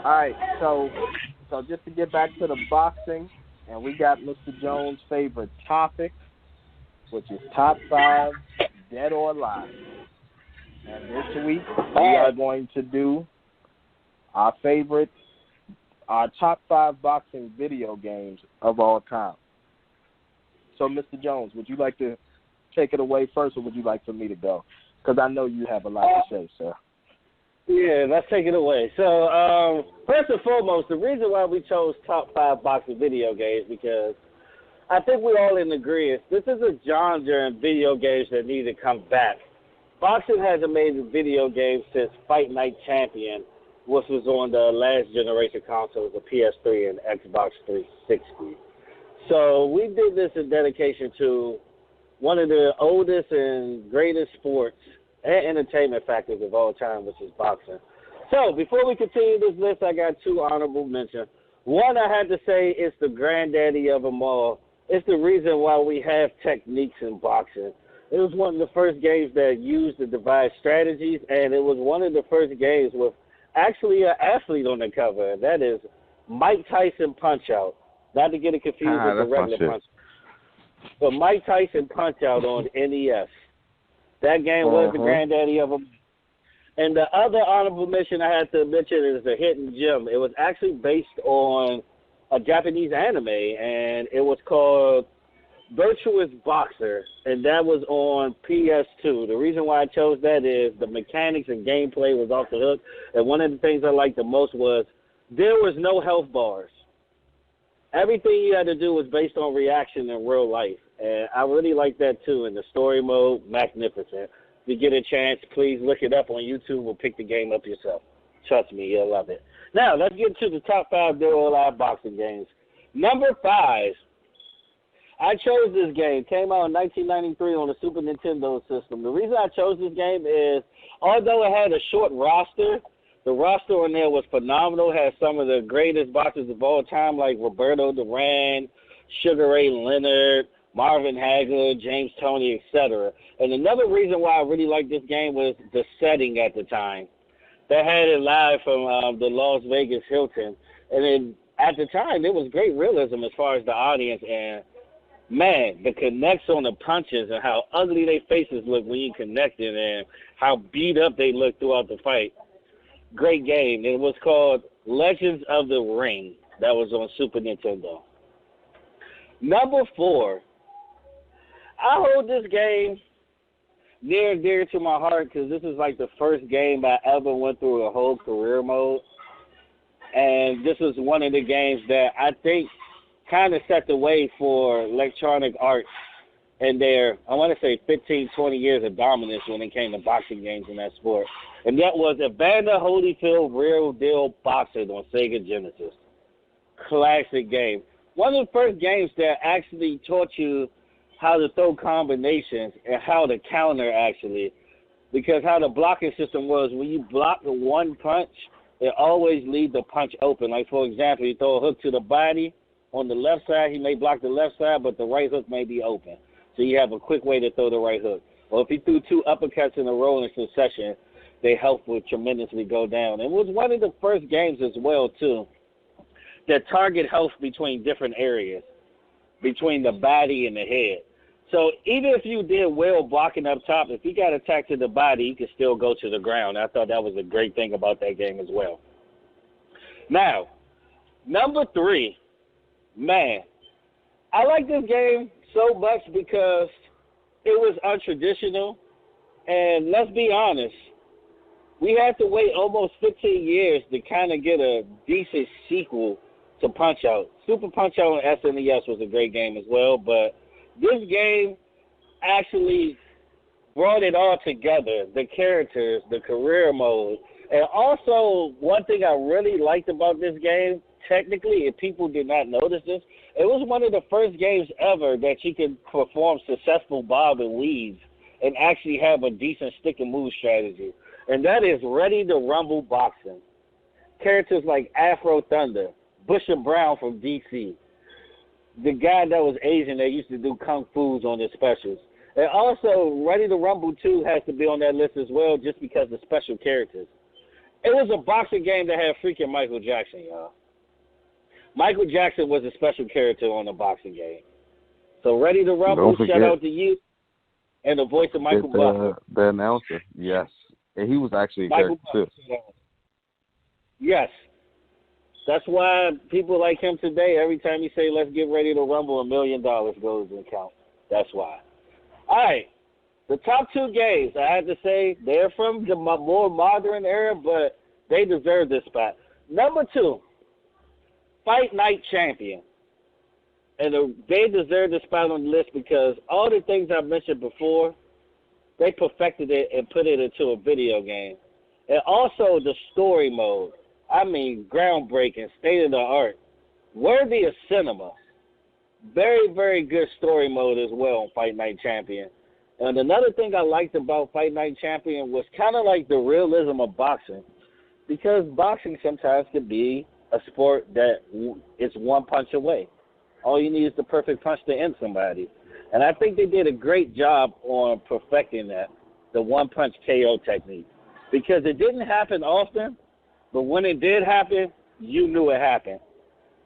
All right, so just to get back to the boxing, and we got Mr. Jones' favorite topic, which is top five, dead or alive. And this week we are going to do our favorite, our top five boxing video games of all time. So, Mr. Jones, would you like to take it away first, or would you like for me to go? Because I know you have a lot to say, sir. Yeah, let's take it away. So, first and foremost, the reason why we chose top five boxing video games because I think we're all in agreement. This is a genre in video games that need to come back. Boxing hasn't made a video game since Fight Night Champion, which was on the last generation consoles, the PS3 and Xbox 360. So we did this in dedication to one of the oldest and greatest sports and entertainment factors of all time, which is boxing. So before we continue this list, I got two honorable mentions. One, I had to say, it's the granddaddy of them all. It's the reason why we have techniques in boxing. It was one of the first games that used the devised strategies, and it was one of the first games with actually an athlete on the cover, and that is Mike Tyson Punch-Out. Not to get it confused with the regular Punch. But Mike Tyson Punch-Out on NES. That game was the granddaddy of them. And the other honorable mention I had to mention is the Hidden Gem. It was actually based on a Japanese anime, and it was called Virtuous Boxer, and that was on PS2. The reason why I chose that is the mechanics and gameplay was off the hook, and one of the things I liked the most was there was no health bars. Everything you had to do was based on reaction in real life, and I really like that too. And the story mode, magnificent. If you get a chance, please look it up on YouTube or pick the game up yourself. Trust me, you'll love it. Now, let's get to the top five dead or alive boxing games. Number 5, I chose this game. Came out in 1993 on the Super Nintendo system. The reason I chose this game is, although it had a short roster, the roster on there was phenomenal. Had some of the greatest boxers of all time, like Roberto Duran, Sugar Ray Leonard, Marvin Hagler, James Toney, etc. And another reason why I really liked this game was the setting at the time. They had it live from the Las Vegas Hilton. And then at the time, it was great realism as far as the audience. And, man, the connects on the punches and how ugly their faces look when you connected and how beat up they look throughout the fight. Great game. It was called Legends of the Ring. That was on Super Nintendo. Number 4, I hold this game near and dear to my heart because this is like the first game I ever went through a whole career mode. And this is one of the games that I think kind of set the way for Electronic Arts and their, I want to say, 15, 20 years of dominance when it came to boxing games in that sport. And that was Evander Holyfield Real Deal Boxing on Sega Genesis. Classic game. One of the first games that actually taught you how to throw combinations and how to counter, actually. Because how the blocking system was, when you block the one punch, it always leaves the punch open. Like, for example, you throw a hook to the body on the left side, he may block the left side, but the right hook may be open. So you have a quick way to throw the right hook. Or if he threw 2 uppercuts in a row in succession, their health would tremendously go down. It was one of the first games as well, too, that target health between different areas, between the body and the head. So even if you did well blocking up top, if you got attacked to the body, you could still go to the ground. I thought that was a great thing about that game as well. Now, number 3, man, I like this game so much because it was untraditional. And let's be honest, we had to wait almost 15 years to kind of get a decent sequel to Punch-Out. Super Punch-Out on SNES was a great game as well, but this game actually brought it all together, the characters, the career mode. And also, one thing I really liked about this game, technically, if people did not notice this, it was one of the first games ever that you could perform successful bob and weave and actually have a decent stick and move strategy. And that is Ready to Rumble Boxing. Characters like Afro Thunder, Busher Brown from DC, the guy that was Asian that used to do kung fu's on his specials. And also, Ready to Rumble 2 has to be on that list as well just because of special characters. It was a boxing game that had freaking Michael Jackson, y'all. Michael Jackson was a special character on the boxing game. So Ready to Rumble, shout out to you, and the voice of Michael Buffer. The announcer, yes. And he was actually a character, too. Yes. That's why people like him today, every time you say, let's get ready to rumble, $1 million goes in account. That's why. All right. The top two games, I have to say, they're from the more modern era, but they deserve this spot. Number 2, Fight Night Champion. And they deserve the spot on the list because all the things I mentioned before, they perfected it and put it into a video game. And also the story mode. I mean, groundbreaking, state-of-the-art, worthy of cinema. Very, very good story mode as well on Fight Night Champion. And another thing I liked about Fight Night Champion was kind of like the realism of boxing, because boxing sometimes can be a sport that is one punch away. All you need is the perfect punch to end somebody. And I think they did a great job on perfecting that, the one-punch KO technique, because it didn't happen often, but when it did happen, you knew it happened.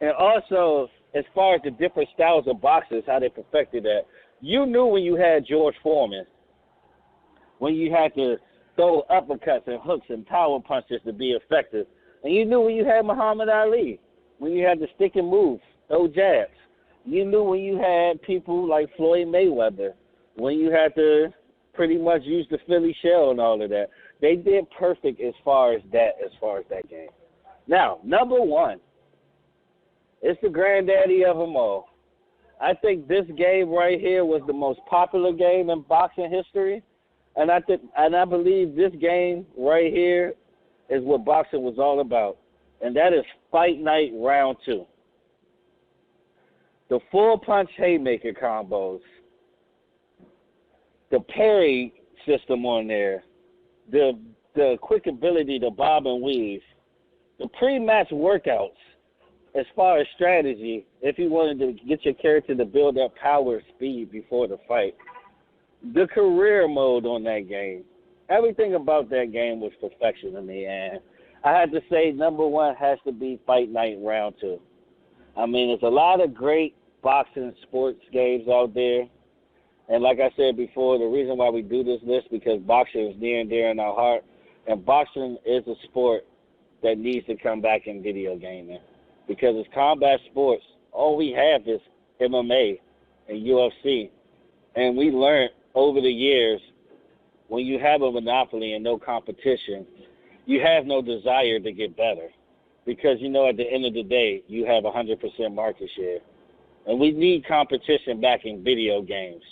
And also, as far as the different styles of boxers, how they perfected that, you knew when you had George Foreman, when you had to throw uppercuts and hooks and power punches to be effective. And you knew when you had Muhammad Ali, when you had to stick and move, throw jabs. You knew when you had people like Floyd Mayweather, when you had to pretty much use the Philly shell and all of that. They did perfect as far as that game. Now, number 1, it's the granddaddy of them all. I think this game right here was the most popular game in boxing history, and I believe this game right here is what boxing was all about, and that is Fight Night Round 2. The full punch haymaker combos, the parry system on there, the quick ability to bob and weave, the pre-match workouts as far as strategy, if you wanted to get your character to build up power speed before the fight, the career mode on that game, everything about that game was perfection to me. And I had to say number 1 has to be Fight Night Round 2. I mean, there's a lot of great boxing sports games out there. And like I said before, the reason why we do this list because boxing is near and dear in our heart. And boxing is a sport that needs to come back in video gaming. Because it's combat sports. All we have is MMA and UFC. And we learned over the years, when you have a monopoly and no competition, you have no desire to get better. Because, you know, at the end of the day, you have 100% market share. And we need competition back in video games.